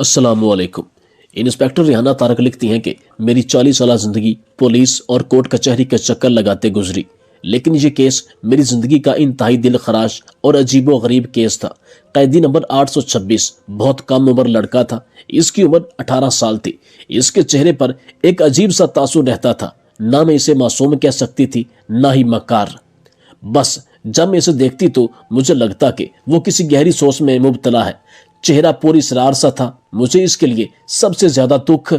अस्सलाम वालेकुम। इंस्पेक्टर रेहाना तारक लिखती हैं कि मेरी 40 साल जिंदगी पुलिस और कोर्ट कचहरी के चक्कर लगाते गुजरी, लेकिन ये केस मेरी जिंदगी का इंतहाई दिल खराश और अजीबो गरीब केस था। कैदी नंबर 826 बहुत कम उम्र लड़का था। इसकी उम्र 18 साल थी। इसके चेहरे पर एक अजीब सा तासुर रहता था। ना मैं इसे मासूम कह सकती थी, ना ही मकार। बस जब मैं इसे देखती तो मुझे लगता कि वो किसी गहरी सोच में मुब्तला है। चेहरा पूरी सरार सा था। मुझे इसके लिए सबसे ज्यादा दुख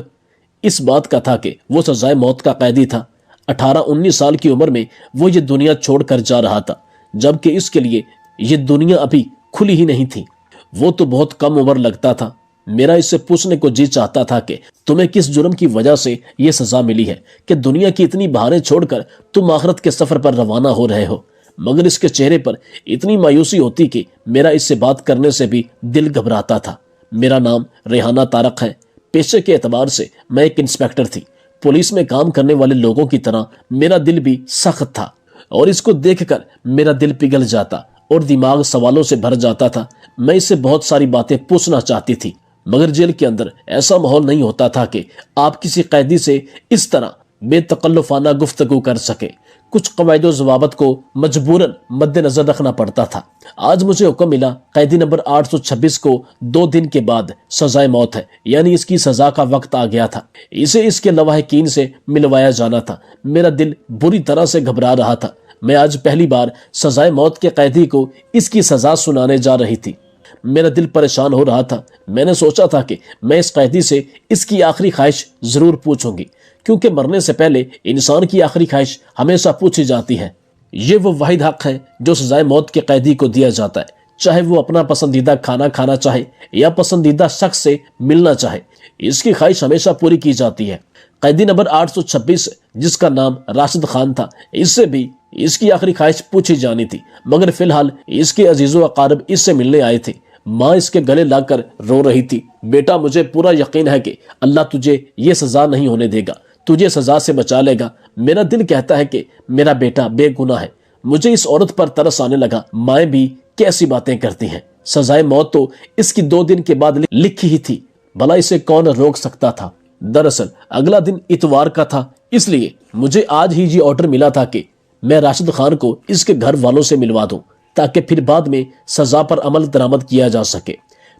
इस बात का था कि वो सजाए मौत का कैदी था। 18-19 साल की उम्र में वो ये दुनिया छोड़कर जा रहा था, जबकि इसके लिए ये दुनिया अभी खुली ही नहीं थी। वो तो बहुत कम उम्र लगता था। मेरा इससे पूछने को जी चाहता था कि तुम्हें किस जुर्म की वजह से ये सजा मिली है कि दुनिया की इतनी बहारें छोड़कर तुम आखिरत के सफर पर रवाना हो रहे हो। मगर इसके चेहरे पर इतनी मायूसी होती कि मेरा इससे बात करने से भी दिल घबराता था। मेरा नाम रेहाना तारक है। पेशे के एतबार से मैं एक इंस्पेक्टर थी। पुलिस में काम करने वाले लोगों की तरह मेरा दिल भी सख्त था और इसको देखकर मेरा दिल पिघल जाता और दिमाग सवालों से भर जाता था। मैं इससे बहुत सारी बातें पूछना चाहती थी, मगर जेल के अंदर ऐसा माहौल नहीं होता था कि आप किसी कैदी से इस तरह बेतकल्लुफाना गुफ्तगू कर सके। कुछ कवायद जवाबत को मजबूरन मद्देनजर रखना पड़ता था। आज मुझे हुक्म मिला कैदी नंबर 826 को 2 दिन के बाद सजाए मौत है, यानी इसकी सजा का वक्त आ गया था। इसे इसके लवाहिकीन से मिलवाया जाना था। मेरा दिल बुरी तरह से घबरा रहा था। मैं आज पहली बार सजाए मौत के कैदी को इसकी सजा सुनाने जा रही थी। मेरा दिल परेशान हो रहा था। मैंने सोचा था कि मैं इस कैदी से इसकी आखिरी ख्वाहिश जरूर पूछूंगी, क्योंकि मरने से पहले इंसान की आखिरी ख्वाहिश हमेशा पूछी जाती है। ये वो वाहिद हक है जो सजाए मौत के कैदी को दिया जाता है, चाहे वो अपना पसंदीदा खाना खाना चाहे या पसंदीदा शख्स से मिलना चाहे। इसकी ख्वाहिश हमेशा पूरी की जाती है। कैदी नंबर 826 जिसका नाम राशिद खान था, इससे भी इसकी आखिरी ख्वाहिश पूछी जानी थी, मगर फिलहाल इसके अजीजो अकारब इससे मिलने आए थे। माँ इसके गले लाकर रो रही थी। बेटा, मुझे पूरा यकीन है कि अल्लाह तुझे ये सजा नहीं होने देगा, तुझे सजा से बचा लेगा। मेरा दिल कहता है कि मेरा बेटा बेगुनाह है। मुझे इस औरत पर तरस आने लगा। माएँ भी कैसी बातें करती हैं। सजाए मौत तो इसकी 2 दिन के बाद लिखी ही थी, भला इसे कौन रोक सकता था। दरअसल अगला दिन इतवार का था, इसलिए मुझे आज ही ये ऑर्डर मिला था कि मैं राशिद खान को इसके घर वालों से मिलवा दूं, ताकि फिर बाद में सजा पर अमल दरामद किया जा सके।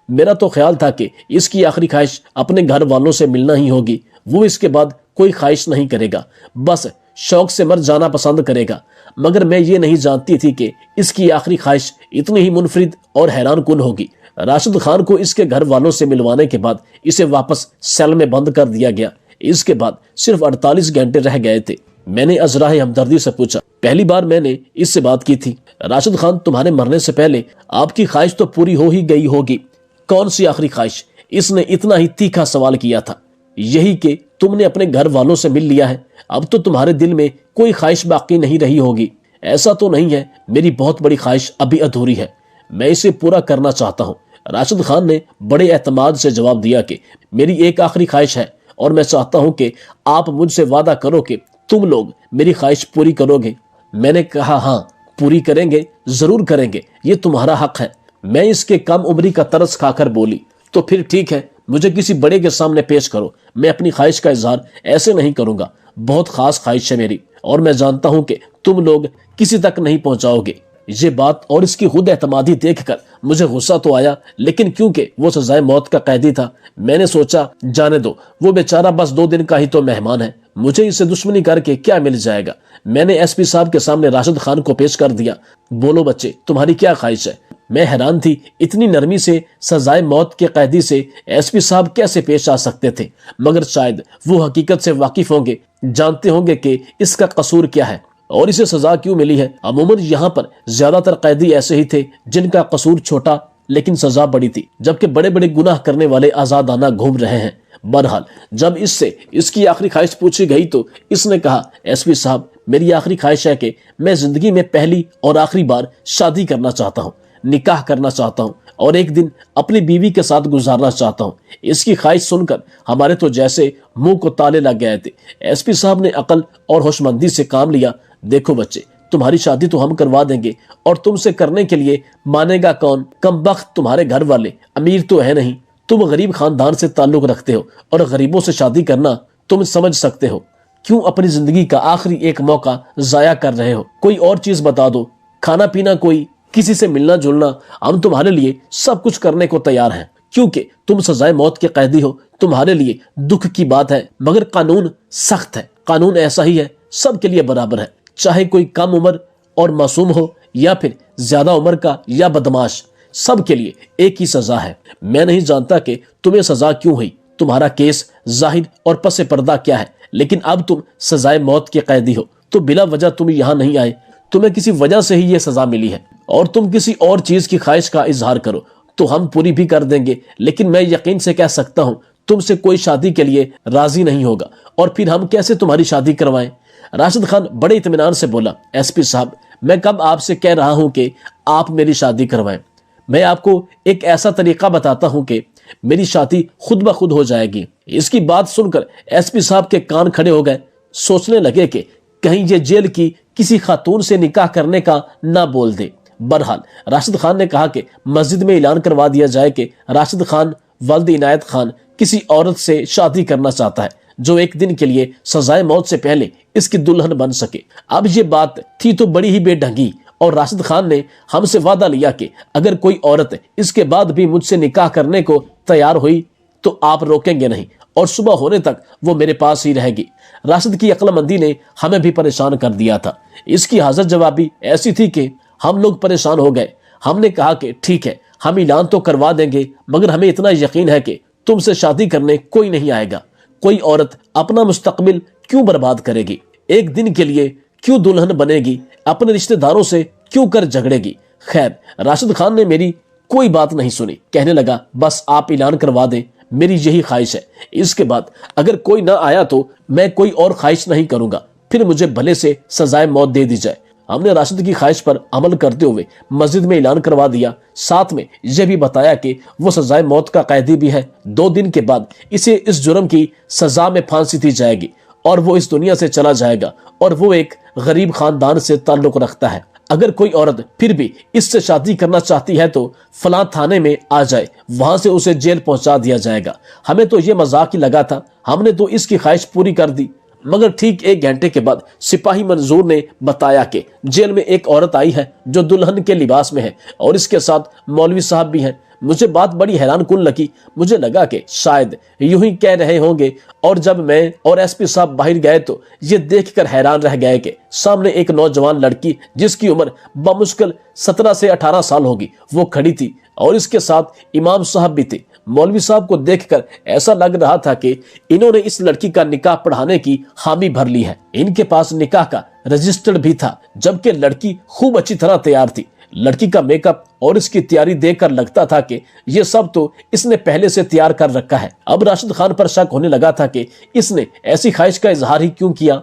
मेरा तो ख्याल था कि इसकी आखिरी ख्वाहिश अपने घर वालों से मिलना ही होगी। वो इसके बाद कोई ख्वाहिश नहीं करेगा, बस शौक से मर जाना पसंद करेगा। मगर मैं ये नहीं जानती थी कि इसकी आखिरी ख्वाहिश इतनी ही मुनफरिद और हैरान कुन होगी। राशिद खान को इसके घर वालों से मिलवाने के बाद इसे वापस सेल में बंद कर दिया गया। इसके बाद सिर्फ 48 घंटे रह गए थे। मैंने अजराह हमदर्दी से पूछा, पहली बार मैंने इससे बात की थी, राशिद खान तुम्हारे मरने से पहले आपकी ख्वाहिश तो पूरी हो ही गई होगी, कौन सी आखिरी ख्वाहिश? इसने इतना ही तीखा सवाल किया था। यही कि तुमने अपने घर वालों से मिल लिया है, अब तो तुम्हारे दिल में कोई ख्वाहिश बाकी नहीं रही होगी। ऐसा तो नहीं है, मेरी बहुत बड़ी ख्वाहिश अभी अधूरी है, मैं इसे पूरा करना चाहता हूँ। राशिद खान ने बड़े एतमाद से जवाब दिया कि मेरी एक आखिरी ख्वाहिश है और मैं चाहता हूँ कि आप मुझसे वादा करो कि तुम लोग मेरी ख्वाहिश पूरी करोगे। मैंने कहा, हाँ पूरी करेंगे, जरूर करेंगे, ये तुम्हारा हक है। मैं इसके कम उम्री का तरस खाकर बोली, तो फिर ठीक है, मुझे किसी बड़े के सामने पेश करो। मैं अपनी ख्वाहिश का इजहार ऐसे नहीं करूंगा। बहुत खास ख्वाहिश है मेरी और मैं जानता हूं कि तुम लोग किसी तक नहीं पहुंचाओगे। ये बात और इसकी खुद एतमादी देखकर मुझे गुस्सा तो आया, लेकिन क्योंकि वो सजाए मौत का कैदी था, मैंने सोचा जाने दो, वो बेचारा बस 2 दिन का ही तो मेहमान है, मुझे इससे दुश्मनी करके क्या मिल जाएगा। मैंने एसपी साहब के सामने राशिद खान को पेश कर दिया। बोलो बच्चे, तुम्हारी क्या ख्वाहिश है? मैं हैरान थी, इतनी नरमी से सजाए मौत के कैदी से एसपी साहब कैसे पेश आ सकते थे, मगर शायद वो हकीकत से वाकिफ होंगे, जानते होंगे कि इसका कसूर क्या है और इसे सजा क्यों मिली है। अमूमन यहाँ पर ज्यादातर कैदी ऐसे ही थे जिनका कसूर छोटा लेकिन सजा बड़ी थी, जबकि बड़े बड़े गुनाह करने वाले आजादाना घूम रहे हैं। बहरहाल जब इससे इसकी आखिरी ख्वाहिश पूछी गई तो इसने कहा, एसपी साहब मेरी आखिरी ख्वाहिश है कि मैं जिंदगी में पहली और आखिरी बार शादी करना चाहता हूँ, निकाह करना चाहता हूँ और एक दिन अपनी बीवी के साथ गुजारना चाहता हूँ। इसकी ख्वाहिश सुनकर हमारे तो जैसे मुंह को ताले लग गए थे। एसपी साहब ने अकल और होशमंदी से काम लिया। देखो बच्चे, तुम्हारी शादी तो हम करवा देंगे और तुमसे करने के लिए मानेगा कौन? कमबख्त तुम्हारे घर वाले अमीर तो है नहीं, تم غریب خاندان سے تعلق رکھتے ہو اور غریبوں سے شادی کرنا تم سمجھ سکتے ہو، کیوں اپنی زندگی کا آخری ایک موقع ضائع کر رہے ہو؟ کوئی اور چیز بتا دو، کھانا پینا، کوئی کسی سے ملنا جلنا، ہم تمہارے لیے سب کچھ کرنے کو تیار ہیں، کیونکہ تم سزائے موت کے قیدی ہو۔ تمہارے لیے دکھ کی بات ہے، مگر قانون سخت ہے، قانون ایسا ہی ہے، سب کے لیے برابر ہے، چاہے کوئی کم عمر اور معصوم ہو یا پھر زیادہ عمر کا یا بدماش، سب کے لیے ایک ہی سزا ہے۔ میں نہیں جانتا کہ تمہیں سزا کیوں ہوئی، تمہارا کیس ظاہر اور پس پردہ کیا ہے، لیکن اب تم سزائے موت کے قیدی ہو، تو بلا وجہ تم یہاں نہیں آئے، تمہیں کسی وجہ سے ہی یہ سزا ملی ہے، اور تم کسی اور چیز کی خواہش کا اظہار کرو تو ہم پوری بھی کر دیں گے، لیکن میں یقین سے کہہ سکتا ہوں تم سے کوئی شادی کے لیے راضی نہیں ہوگا، اور پھر ہم کیسے تمہاری شادی کروائیں؟ راشد خان بڑے اطمینان سے بولا، ایس پی صاحب، میں کب آپ سے کہہ رہا ہوں کہ آپ میری شادی کروائیں؟ میں آپ کو ایک ایسا طریقہ بتاتا ہوں کہ میری شادی خود بخود ہو جائے گی۔ اس کی بات سن کر ایس پی صاحب کے کان کھڑے ہو گئے، سوچنے لگے کہ کہیں یہ جیل کی کسی خاتون سے نکاح کرنے کا نہ بول دے۔ بہرحال راشد خان نے کہا کہ مسجد میں اعلان کروا دیا جائے کہ راشد خان ولد عنایت خان کسی عورت سے شادی کرنا چاہتا ہے جو ایک دن کے لیے سزائے موت سے پہلے اس کی دلہن بن سکے۔ اب یہ بات تھی تو بڑی ہی بے ڈھنگی، اور راشد خان نے ہم سے وعدہ لیا کہ اگر کوئی عورت اس کے بعد بھی مجھ سے نکاح کرنے کو تیار ہوئی تو آپ روکیں گے نہیں، اور صبح ہونے تک وہ میرے پاس ہی رہے گی۔ راشد کی عقل مندی نے ہمیں بھی پریشان کر دیا تھا، اس کی حاضر جوابی ایسی تھی کہ ہم لوگ پریشان ہو گئے۔ ہم نے کہا کہ ٹھیک ہے، ہم اعلان تو کروا دیں گے، مگر ہمیں اتنا یقین ہے کہ تم سے شادی کرنے کوئی نہیں آئے گا۔ کوئی عورت اپنا مستقبل کیوں برباد کرے گی؟ ایک دن کے لیے کیوں دلہن بنے گی؟ اپنے رشتہ داروں سے کیوں کر جھگڑے گی؟ خیر، راشد خان نے میری کوئی بات نہیں سنی، کہنے لگا بس آپ اعلان کروا دیں، میری یہی خواہش ہے، اس کے بعد اگر کوئی نہ آیا تو میں کوئی اور خواہش نہیں کروں گا، پھر مجھے بھلے سے سزائے موت دے دی جائے۔ ہم نے راشد کی خواہش پر عمل کرتے ہوئے مسجد میں اعلان کروا دیا، ساتھ میں یہ بھی بتایا کہ وہ سزائے موت کا قیدی بھی ہے، 2 دن کے بعد اسے اس جرم کی سزا میں پھانسی دی جائے گی اور وہ اس دنیا سے چلا جائے گا، اور وہ ایک غریب خاندان سے تعلق رکھتا ہے۔ اگر کوئی عورت پھر بھی اس سے شادی کرنا چاہتی ہے تو فلاں تھانے میں آ جائے، وہاں سے اسے جیل پہنچا دیا جائے گا۔ ہمیں تو یہ مذاق ہی لگا تھا، ہم نے تو اس کی خواہش پوری کر دی، مگر ٹھیک 1 گھنٹے کے بعد سپاہی منظور نے بتایا کہ جیل میں ایک عورت آئی ہے جو دلہن کے لباس میں ہے، اور اس کے ساتھ مولوی صاحب بھی ہیں۔ مجھے بات بڑی حیران کن لگی، مجھے لگا کہ شاید یوں ہی کہہ رہے ہوں گے، اور جب میں اور ایس پی صاحب باہر گئے تو یہ دیکھ کر حیران رہ گئے کہ سامنے ایک نوجوان لڑکی جس کی عمر بمشکل 17 سے 18 سال ہوگی وہ کھڑی تھی، اور اس کے ساتھ امام صاحب بھی تھے۔ مولوی صاحب کو دیکھ کر ایسا لگ رہا تھا کہ انہوں نے اس لڑکی کا نکاح پڑھانے کی حامی بھر لی ہے۔ ان کے پاس نکاح کا رجسٹر بھی تھا، جبکہ لڑکی خوب اچھی طرح تیار تھی۔ لڑکی کا میک اپ اور اس کی تیاری دیکھ کر لگتا تھا کہ یہ سب تو اس نے پہلے سے تیار کر رکھا ہے۔ اب راشد خان پر شک ہونے لگا تھا کہ اس نے ایسی خواہش کا اظہار ہی کیوں کیا؟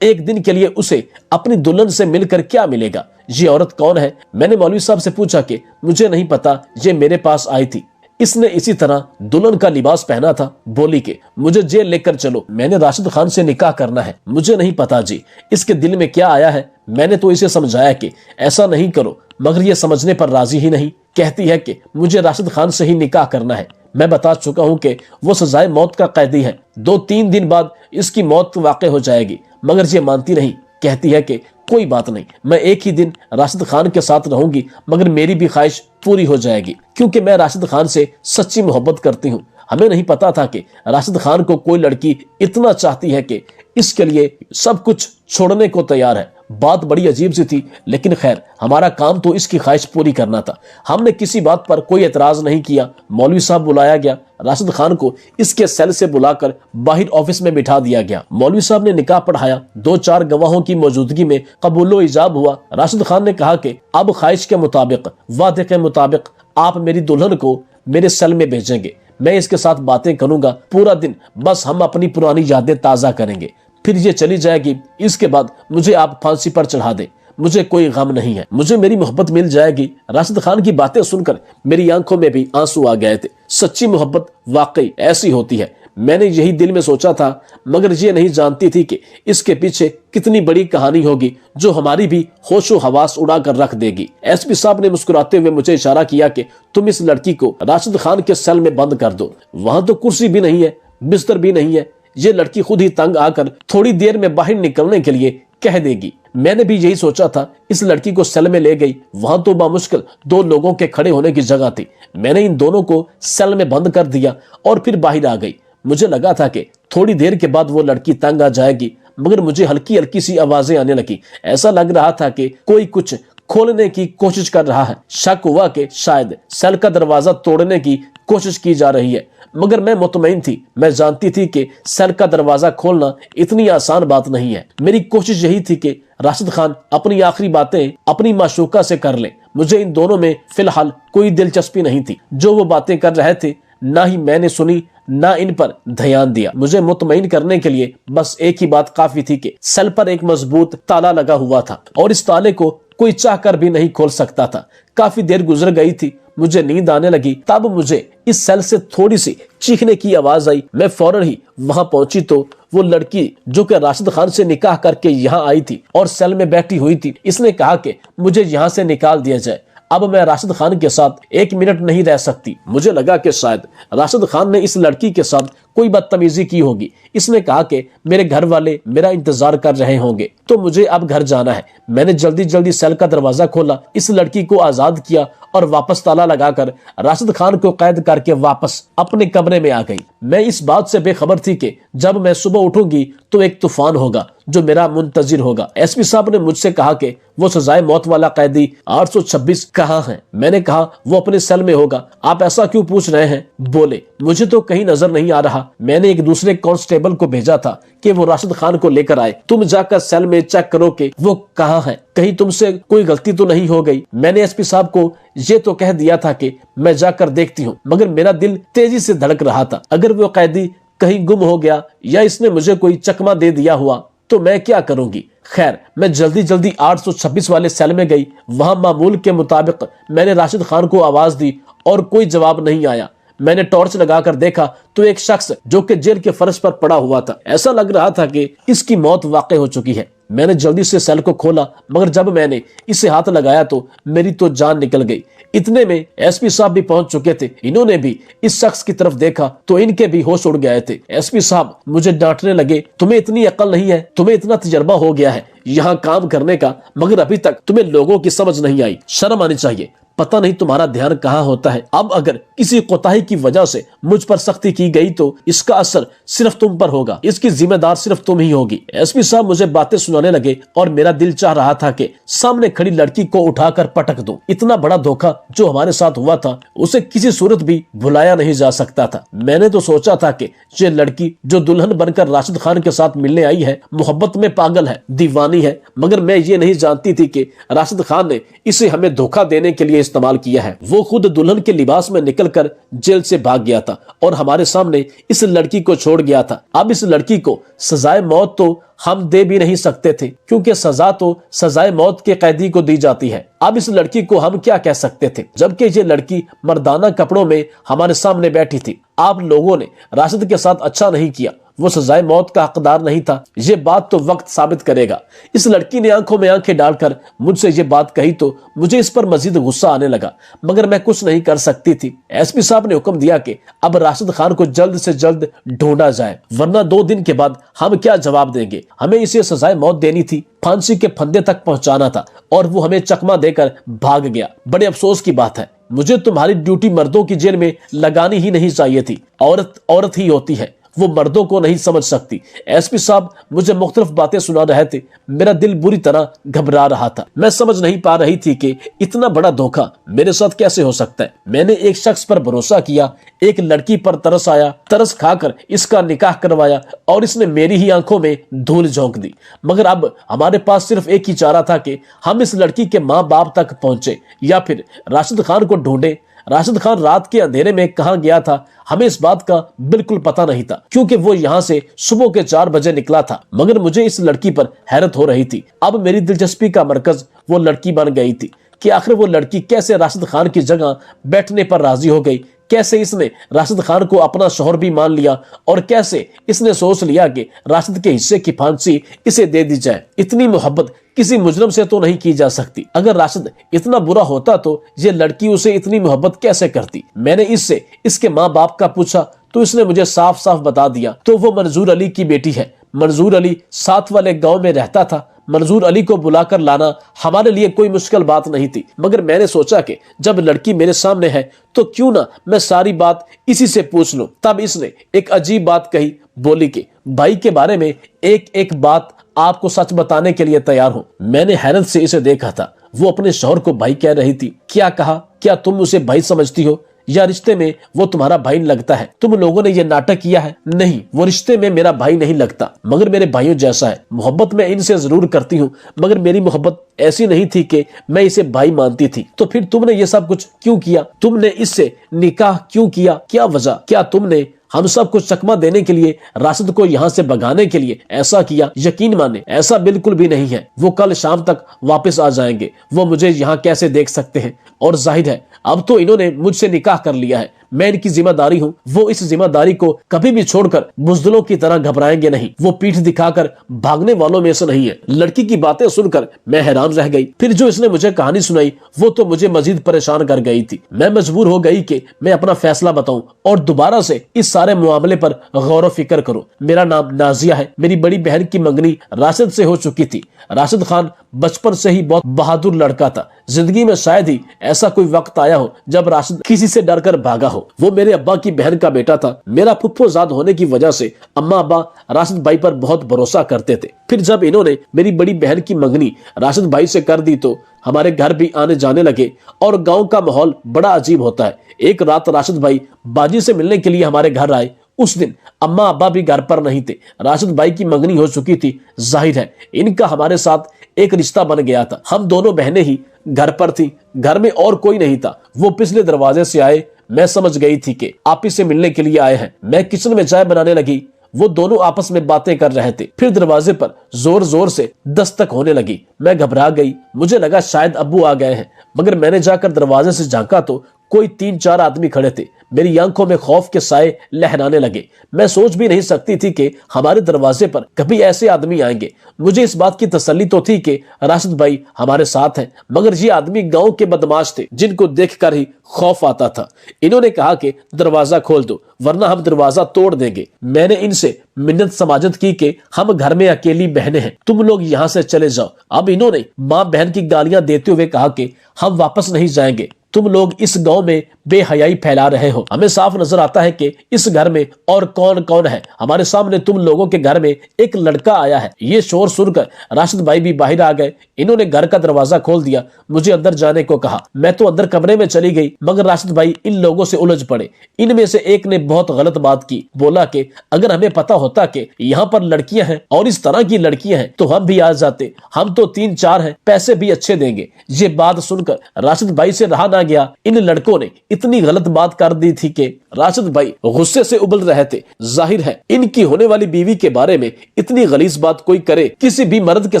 ایک دن کے لیے اسے اپنی دلہن سے مل کر کیا ملے گا؟ یہ عورت کون ہے؟ میں نے مولوی صاحب سے پوچھا کہ مجھے نہیں پتا، یہ میرے پاس آئی تھی، اس نے اسی طرح دلہن کا لباس پہنا تھا۔ بولی کہ مجھے جیل لے کر چلو، میں نے راشد خان سے نکاح کرنا ہے۔ مجھے نہیں پتا جی اس کے دل میں کیا آیا ہے، میں نے تو اسے سمجھایا کہ ایسا نہیں کرو، مگر یہ سمجھنے پر راضی ہی نہیں، کہتی ہے کہ مجھے راشد خان سے ہی نکاح کرنا ہے۔ میں بتا چکا ہوں کہ وہ سزائے موت کا قیدی ہے، 2-3 دن بعد اس کی موت واقع ہو جائے گی، مگر یہ مانتی نہیں، کہتی ہے کہ کوئی بات نہیں، میں ایک ہی دن راشد خان کے ساتھ رہوں گی، مگر میری بھی خواہش پوری ہو جائے گی، کیونکہ میں راشد خان سے سچی محبت کرتی ہوں۔ ہمیں نہیں پتا تھا کہ راشد خان کو کوئی لڑکی اتنا چاہتی ہے کہ اس کے لیے سب کچھ چھوڑنے کو تیار ہے۔ بات بڑی عجیب سی تھی، لیکن خیر، ہمارا کام تو اس کی خواہش پوری کرنا تھا۔ ہم نے کسی بات پر کوئی اعتراض نہیں کیا۔ مولوی صاحب بلایا گیا، راشد خان کو اس کے سیل سے بلا کر باہر آفس میں بٹھا دیا گیا۔ مولوی صاحب نے نکاح پڑھایا، 2-4 گواہوں کی موجودگی میں قبول و ایجاب ہوا۔ راشد خان نے کہا کہ اب خواہش کے مطابق، وعدے کے مطابق آپ میری دلہن کو میرے سیل میں بھیجیں گے، میں اس کے ساتھ باتیں کروں گا پورا دن، بس ہم اپنی پرانی یادیں تازہ کریں گے، پھر یہ چلی جائے گی، اس کے بعد مجھے آپ پھانسی پر چڑھا دیں، مجھے کوئی غم نہیں ہے، مجھے میری محبت مل جائے گی۔ راشد خان کی باتیں سن کر میری آنکھوں میں بھی آنسو آ گئے تھے۔ सच्ची मोहब्बत वाकई ऐसी होती है। मैंने यही दिल में सोचा था, मगर ये नहीं जानती थी कि इसके पीछे कितनी बड़ी कहानी होगी जो हमारी भी होशो हवास उड़ा कर रख देगी। एसपी साहब ने मुस्कुराते हुए मुझे इशारा किया कि तुम इस लड़की को राशिद खान के सेल में बंद कर दो। वहां तो कुर्सी भी नहीं है, बिस्तर भी नहीं है। ये लड़की खुद ही तंग आकर थोड़ी देर में बाहर निकलने के लिए कह देगी। मैंने भी यही सोचा था। इस लड़की को सेल में ले गई। वहां तो बामुश्किल 2 लोगों के खड़े होने की जगह थी। मैंने इन दोनों को सेल में बंद कर दिया और फिर बाहर आ गई। मुझे लगा था कि थोड़ी देर के बाद वो लड़की तंग आ जाएगी, मगर मुझे हल्की हल्की सी आवाजें आने लगी। ऐसा लग रहा था कि कोई कुछ खोलने की कोशिश कर रहा है। शक हुआ कि शायद सेल का दरवाजा तोड़ने की कोशिश की जा रही है, मगर मैं मुतमईन थी। मैं जानती थी कि सेल का दरवाजा खोलना इतनी आसान बात नहीं है। मेरी कोशिश यही थी कि राशिद खान अपनी आखिरी बातें अपनी माशूका से कर ले। मुझे इन दोनों में फिलहाल कोई दिलचस्पी नहीं थी। जो वो बातें कर रहे थे ना ही मैंने सुनी, ना इन पर ध्यान दिया। मुझे मुतमईन करने के लिए बस एक ही बात काफी थी कि सेल पर एक मजबूत ताला लगा हुआ था और इस ताले को कोई चाह कर भी नहीं खोल सकता था। काफी देर गुजर गई थी, मुझे नींद आने लगी। तब मुझे इस सेल से थोड़ी सी चीखने की आवाज आई। मैं फौरन ही वहां पहुंची तो वो लड़की जो कि राशिद खान से निकाह करके यहाँ आई थी और सेल में बैठी हुई थी, इसने कहा कि मुझे यहाँ से निकाल दिया जाए। अब मैं राशिद खान के साथ 1 मिनट नहीं रह सकती। मुझे लगा कि शायद राशिद खान ने इस लड़की के साथ कोई बदतमीजी की होगी। इसने कहा कि मेरे घर वाले मेरा इंतजार कर रहे होंगे, तो मुझे अब घर जाना है। मैंने जल्दी जल्दी सेल का दरवाजा खोला, इस लड़की को आजाद किया और वापस ताला लगाकर राशिद खान को कैद करके वापस अपने कमरे में आ गई। मैं इस बात से बेखबर थी कि जब मैं सुबह उठूंगी तो एक तूफान होगा जो मेरा मुंतजिर होगा। एसपी साहब ने मुझसे कहा कि वो सजाए मौत वाला कैदी 826 कहाँ है? मैंने कहा वो अपने सेल में होगा। आप ऐसा क्यों पूछ रहे हैं? बोले मुझे तो कहीं नजर नहीं आ रहा। मैंने एक दूसरे कांस्टेबल को भेजा था कि वो राशिद खान को लेकर आए। तुम जाकर सेल में चेक करो कि वो कहाँ है, कहीं तुमसे कोई गलती तो नहीं हो गई। मैंने एसपी साहब को ये तो कह दिया था कि मैं जाकर देखती हूँ, मगर मेरा दिल तेजी से धड़क रहा था। अगर वो कैदी कहीं गुम हो गया या इसने मुझे कोई चकमा दे दिया हुआ तो मैं क्या करूंगी। खैर मैं जल्दी जल्दी 826 वाले सेल में गई। वहां मामूल के मुताबिक मैंने राशिद खान को आवाज दी और कोई जवाब नहीं आया। मैंने टॉर्च लगाकर देखा तो एक शख्स जो कि जेल के फर्श पर पड़ा हुआ था। ऐसा लग रहा था कि इसकी मौत वाकई हो चुकी है। मैंने जल्दी से सेल को खोला, मगर जब मैंने इसे हाथ लगाया तो मेरी तो जान निकल गई। इतने में एसपी साहब भी पहुंच चुके थे। इन्होंने भी इस शख्स की तरफ देखा तो इनके भी होश उड़ गए थे। एसपी साहब मुझे डांटने लगे, तुम्हें इतनी अकल नहीं है, तुम्हें इतना तजर्बा हो गया है यहाँ काम करने का, मगर अभी तक तुम्हें लोगों की समझ नहीं आई। शर्म आनी चाहिए। पता नहीं तुम्हारा ध्यान कहाँ होता है। अब अगर किसी कोताही की वजह से मुझ पर सख्ती की गई तो इसका असर सिर्फ तुम पर होगा, इसकी जिम्मेदार सिर्फ तुम ही होगी। एसपी साहब मुझे बातें सुनाने लगे और मेरा दिल चाह रहा था कि सामने खड़ी लड़की को उठाकर पटक दूं। इतना बड़ा धोखा जो हमारे साथ हुआ था उसे किसी सूरत भी भुलाया नहीं जा सकता था। मैंने तो सोचा था कि ये लड़की जो दुल्हन बनकर राशिद खान के साथ मिलने आई है मोहब्बत में पागल है, दीवानी है, मगर मैं ये नहीं जानती थी कि राशिद खान ने इसे हमें धोखा देने के लिए इस्तेमाल किया है। वो खुद दुल्हन के लिबास में निकलकर जेल से भाग गया था और हमारे सामने इस लड़की को छोड़ गया था। अब इस लड़की को सजाए मौत तो हम दे भी नहीं सकते थे, क्योंकि सजा तो सजाए मौत के कैदी को दी जाती है। अब इस लड़की को हम क्या कह सकते थे, जबकि ये लड़की मर्दाना कपड़ों में हमारे सामने बैठी थी। आप लोगों ने राशिद के साथ अच्छा नहीं किया, वो सजाए मौत का हकदार नहीं था। ये बात तो वक्त साबित करेगा। इस लड़की ने आंखों में आंखें डालकर मुझसे ये बात कही तो मुझे इस पर मजीद गुस्सा आने लगा, मगर मैं कुछ नहीं कर सकती थी। एसपी साहब ने हुक्म दिया कि अब राशिद खान को जल्द से जल्द ढूंढा जाए, वरना 2 दिन के बाद हम क्या जवाब देंगे। हमें इसे सजाए मौत देनी थी, फांसी के फंदे तक पहुंचाना था, और वो हमें चकमा देकर भाग गया। बड़े अफसोस की बात है। मुझे तुम्हारी ड्यूटी मर्दों की जेल में लगानी ही नहीं चाहिए थी। औरत औरत ही होती है, वो मर्दों को नहीं समझ सकती। एसपी साहब मुझे मुख्तलिफ बातें सुना रहे थे। मेरा दिल बुरी तरह घबरा रहा था। मैं समझ नहीं पा रही थी कि इतना बड़ा धोखा मेरे साथ कैसे हो सकता है। मैंने एक शख्स पर भरोसा किया, एक लड़की पर तरस आया, तरस खाकर इसका निकाह करवाया और इसने मेरी ही आंखों में धूल झोंक दी। मगर अब हमारे पास सिर्फ एक ही चारा था कि हम इस लड़की के माँ बाप तक पहुंचे या फिर राशिद खान को ढूंढे। राशिद खान रात के अंधेरे में कहां गया था हमें इस बात का बिल्कुल पता नहीं था, क्योंकि वो यहाँ से सुबह के 4 बजे निकला था। मगर मुझे इस लड़की पर हैरत हो रही थी। अब मेरी दिलचस्पी का मरकज वो लड़की बन गई थी कि आखिर वो लड़की कैसे राशिद खान की जगह बैठने पर राजी हो गई, कैसे इसने राशिद खान को अपना शौहर भी मान लिया और कैसे इसने सोच लिया कि राशिद के हिस्से की फांसी इसे दे दी जाए। इतनी मोहब्बत किसी मुजरिम से तो नहीं की जा सकती। अगर राशिद इतना बुरा होता तो ये लड़की उसे इतनी मोहब्बत कैसे करती। मैंने इससे इसके माँ बाप का पूछा तो इसने मुझे साफ साफ बता दिया तो वो मंजूर अली की बेटी है। मंजूर अली साथ वाले गांव में रहता था। मंजूर अली को बुलाकर लाना हमारे लिए कोई मुश्किल बात नहीं थी, मगर मैंने सोचा कि जब लड़की मेरे सामने है तो क्यों ना मैं सारी बात इसी से पूछ लूं। तब इसने एक अजीब बात कही, बोली कि भाई के बारे में एक एक बात आपको सच बताने के लिए तैयार हूं। मैंने हैरत से इसे देखा था। वो अपने शौहर को भाई कह रही थी। क्या कहा? क्या तुम उसे भाई समझती हो या रिश्ते में वो तुम्हारा भाई लगता है? तुम लोगों ने ये नाटक किया है। नहीं, वो रिश्ते में मेरा भाई नहीं लगता, मगर मेरे भाइयों जैसा है। मोहब्बत मैं इनसे जरूर करती हूँ, मगर मेरी मोहब्बत ऐसी नहीं थी कि मैं इसे भाई मानती थी। तो फिर तुमने ये सब कुछ क्यों किया? तुमने इससे निकाह क्यों किया? क्या वजह? क्या तुमने हम सब को चकमा देने के लिए, राशिद को यहाँ से भगाने के लिए ऐसा किया? यकीन माने ऐसा बिल्कुल भी नहीं है। वो कल शाम तक वापस आ जाएंगे। वो मुझे यहाँ कैसे देख सकते हैं? और जाहिर है अब तो इन्होंने मुझसे निकाह कर लिया है। मैं इनकी जिम्मेदारी हूँ। वो इस जिम्मेदारी को कभी भी छोड़कर बुजदिलों की तरह घबराएंगे नहीं। वो पीठ दिखाकर भागने वालों में से नहीं है। लड़की की बातें सुनकर मैं हैरान रह गई। फिर जो इसने मुझे कहानी सुनाई वो तो मुझे मजीद परेशान कर गई थी। मैं मजबूर हो गई कि मैं अपना फैसला बताऊं और दोबारा से इस सारे मामले पर गौर फिक्र करूं। मेरा नाम नाजिया है। मेरी बड़ी बहन की मंगनी राशिद से हो चुकी थी। राशिद खान बचपन से ही बहुत बहादुर लड़का था। जिंदगी में शायद ही ऐसा कोई वक्त आया हो जब राशिद किसी से डरकर भागा हो। वो मेरे अब्बा की बहन का बेटा था। मेरा फुफ्फोजाद होने की वजह से अम्मा अब्बा राशिद भाई पर बहुत भरोसा करते थे। फिर जब इन्होंने मेरी बड़ी बहन की मंगनी राशिद भाई से कर दी तो हमारे घर भी आने जाने लगे और गांव का माहौल बड़ा अजीब होता है। एक रात राशिद भाई बाजी से मिलने के लिए हमारे घर आए। उस दिन अम्मा अब्बा भी घर पर नहीं थे। राशिद भाई की मंगनी हो चुकी थी। जाहिर है इनका हमारे साथ एक रिश्ता बन गया था। हम दोनों बहनें ही घर पर थी। घर में और कोई नहीं था। वो पिछले दरवाजे से आए। मैं समझ गई थी कि आप से मिलने के लिए आए हैं। मैं किचन में चाय बनाने लगी। वो दोनों आपस में बातें कर रहे थे। फिर दरवाजे पर जोर जोर से दस्तक होने लगी। मैं घबरा गई। मुझे लगा शायद अब्बू आ गए हैं, मगर मैंने जाकर दरवाजे से झांका तो कोई 3-4 आदमी खड़े थे। मेरी आंखों में खौफ के साए लहराने लगे। मैं सोच भी नहीं सकती थी कि हमारे दरवाजे पर कभी ऐसे आदमी आएंगे। मुझे इस बात की तसल्ली तो थी कि राशिद भाई हमारे साथ हैं, मगर ये आदमी गांव के बदमाश थे जिनको देखकर ही खौफ आता था। इन्होंने कहा कि दरवाजा खोल दो वरना हम दरवाजा तोड़ देंगे। मैंने इनसे मिन्नत समाजत की कि हम घर में अकेली बहनें हैं, तुम लोग यहाँ से चले जाओ। अब इन्होंने माँ बहन की गालियां देते हुए कहा कि हम वापस नहीं जाएंगे। तुम लोग इस गांव में बेहयाई फैला रहे हो। हमें साफ नजर आता है कि इस घर में और कौन कौन है। हमारे सामने तुम लोगों के घर में एक लड़का आया है। ये शोर सुनकर राशिद भाई भी बाहर आ गए। इन्होंने घर का दरवाजा खोल दिया। मुझे अंदर जाने को कहा। मैं तो अंदर कमरे में चली गई, मगर राशिद भाई इन लोगों से उलझ पड़े। इनमें से एक ने बहुत गलत बात की। बोला कि अगर हमें पता होता कि यहाँ पर लड़कियां हैं और इस तरह की लड़कियां हैं तो हम भी आ जाते। हम तो 3-4 हैं, पैसे भी अच्छे देंगे। ये बात सुनकर राशिद भाई से रहा ना गया। इन लड़कों ने इतनी गलत बात कर दी थी कि राशिद भाई गुस्से से उबल रहे थे। जाहिर है इनकी होने वाली बीवी के बारे में इतनी गलीज बात कोई करे, किसी भी मर्द के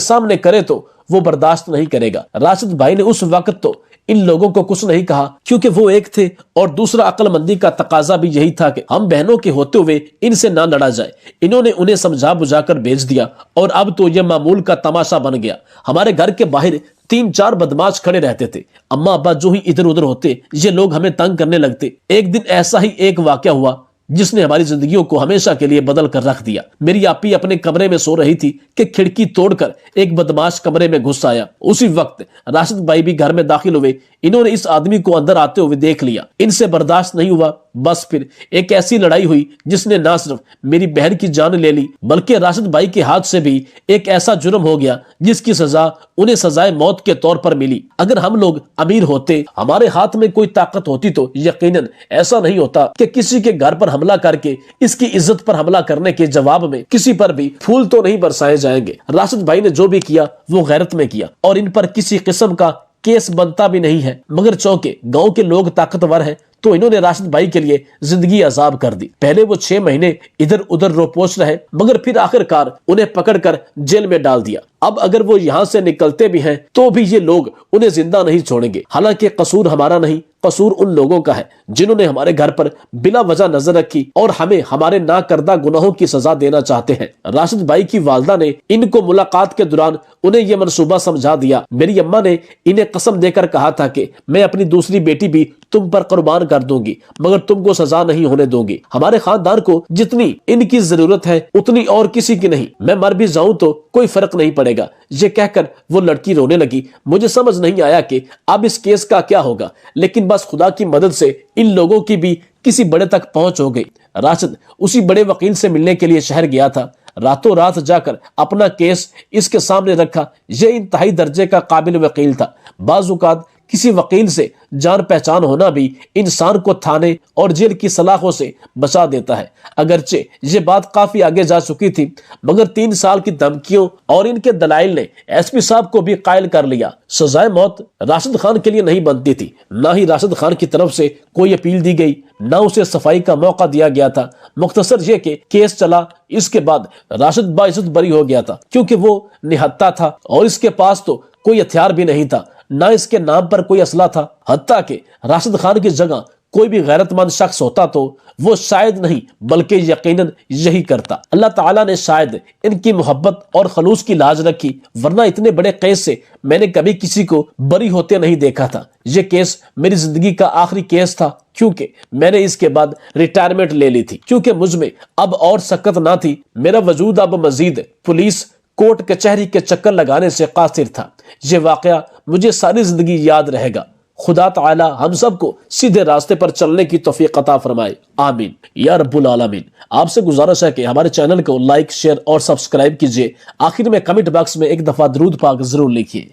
सामने करे तो वो बर्दाश्त नहीं करेगा। राशिद भाई ने उस वक्त तो इन लोगों को कुछ नहीं कहा, क्योंकि वो एक थे और दूसरा अक्लमंदी का तकाजा भी यही था कि हम बहनों के होते हुए इनसे ना लड़ा जाए। इन्होंने उन्हें समझा बुझाकर भेज दिया और अब तो यह मामूल का तमाशा बन गया। हमारे घर के बाहर 3-4 बदमाश खड़े रहते थे। अम्मा अब्बा जो ही इधर उधर होते ये लोग हमें तंग करने लगते। एक दिन ऐसा ही एक वाकया हुआ जिसने हमारी जिंदगियों को हमेशा के लिए बदल कर रख दिया। मेरी आपी अपने कमरे में सो रही थी कि खिड़की तोड़कर एक बदमाश कमरे में घुस आया। उसी वक्त राशिद भाई भी घर में दाखिल हुए। इन्होंने इस आदमी को अंदर आते हुए देख लिया। इनसे बर्दाश्त नहीं हुआ। बस फिर एक ऐसी लड़ाई हुई जिसने ना सिर्फ मेरी बहन की जान ले ली, बल्कि राशिद भाई के हाथ से भी एक ऐसा जुर्म हो गया जिसकी सजा उन्हें सजाए मौत के तौर पर मिली। अगर हम लोग अमीर होते, हमारे हाथ में कोई ताकत होती तो यकीनन ऐसा नहीं होता कि किसी के घर पर हमला करके इसकी इज्जत पर हमला करने के जवाब में किसी पर भी फूल तो नहीं बरसाए जाएंगे। राशिद भाई ने जो भी किया वो गैरत में किया और इन पर किसी किस्म का केस बनता भी नहीं है, मगर चौंके गांव के लोग ताकतवर हैं तो इन्होंने राशिद भाई के लिए जिंदगी अजाब कर दी। पहले वो 6 महीने इधर उधर रोपोश रहे, मगर फिर आखिरकार उन्हें पकड़कर जेल में डाल दिया। اب اگر وہ یہاں سے نکلتے بھی ہیں تو بھی یہ لوگ انہیں زندہ نہیں چھوڑیں گے، حالانکہ قصور ہمارا نہیں، قصور ان لوگوں کا ہے جنہوں نے ہمارے گھر پر بلا وجہ نظر رکھی اور ہمیں ہمارے ناکردہ گناہوں کی سزا دینا چاہتے ہیں۔ راشد بھائی کی والدہ نے ان کو ملاقات کے دوران انہیں یہ منصوبہ سمجھا دیا۔ میری اماں نے انہیں قسم دے کر کہا تھا کہ میں اپنی دوسری بیٹی بھی تم پر قربان کر دوں گی مگر تم کو سزا نہیں ہونے دوں گی۔ ہمارے خاندان کو جتنی ان کی ضرورت ہے اتنی اور کسی کی نہیں، میں مر بھی جاؤں تو کوئی فرق نہیں پڑے گا۔ یہ کہہ کر وہ لڑکی رونے لگی۔ مجھے سمجھ نہیں آیا کہ اب اس کیس کا کیا ہوگا، لیکن بس خدا کی مدد سے ان لوگوں کی بھی کسی بڑے تک پہنچ ہو گئی۔ راشد اسی بڑے وکیل سے ملنے کے لیے شہر گیا تھا۔ راتوں رات جا کر اپنا کیس اس کے سامنے رکھا۔ یہ انتہائی درجے کا قابل وکیل تھا۔ بعض اوقات کسی وکیل سے جان پہچان ہونا بھی انسان کو تھانے اور جیل کی سلاخوں سے بچا دیتا ہے۔ اگرچہ یہ بات کافی آگے جا چکی تھی مگر 3 سال کی دھمکیوں اور ان کے دلائل نے ایس پی صاحب کو بھی قائل کر لیا۔ سزائے موت راشد خان کے لیے نہیں بنتی تھی، نہ ہی راشد خان کی طرف سے کوئی اپیل دی گئی، نہ اسے صفائی کا موقع دیا گیا تھا۔ مختصر یہ کہ کیس چلا، اس کے بعد راشد باعزت بری ہو گیا تھا کیونکہ وہ نہتہ تھا اور اس کے پاس تو کوئی ہتھیار بھی نہیں تھا، نہ اس کے نام پر کوئی اسلحہ تھا۔ حتیٰ کہ راشد خان کی جگہ کوئی بھی غیرت مند شخص ہوتا تو وہ شاید نہیں بلکہ یقیناً یہی کرتا۔ اللہ تعالیٰ نے شاید ان کی محبت اور خلوص کی لاج رکھی، ورنہ اتنے بڑے کیس سے میں نے کبھی کسی کو بری ہوتے نہیں دیکھا تھا۔ یہ کیس میری زندگی کا آخری کیس تھا کیونکہ میں نے اس کے بعد ریٹائرمنٹ لے لی تھی، کیونکہ مجھ میں اب اور سکت نہ تھی۔ میرا وجود اب مزید پولیس کورٹ کچہری کے چکر لگانے سے قاصر تھا۔ یہ واقعہ مجھے ساری زندگی یاد رہے گا۔ خدا تعالی ہم سب کو سیدھے راستے پر چلنے کی توفیق عطا فرمائے، آمین یا رب العالمین۔ آپ سے گزارش ہے کہ ہمارے چینل کو لائک، شیئر اور سبسکرائب کیجیے۔ آخر میں کمنٹ باکس میں ایک دفعہ درود پاک ضرور لکھیے۔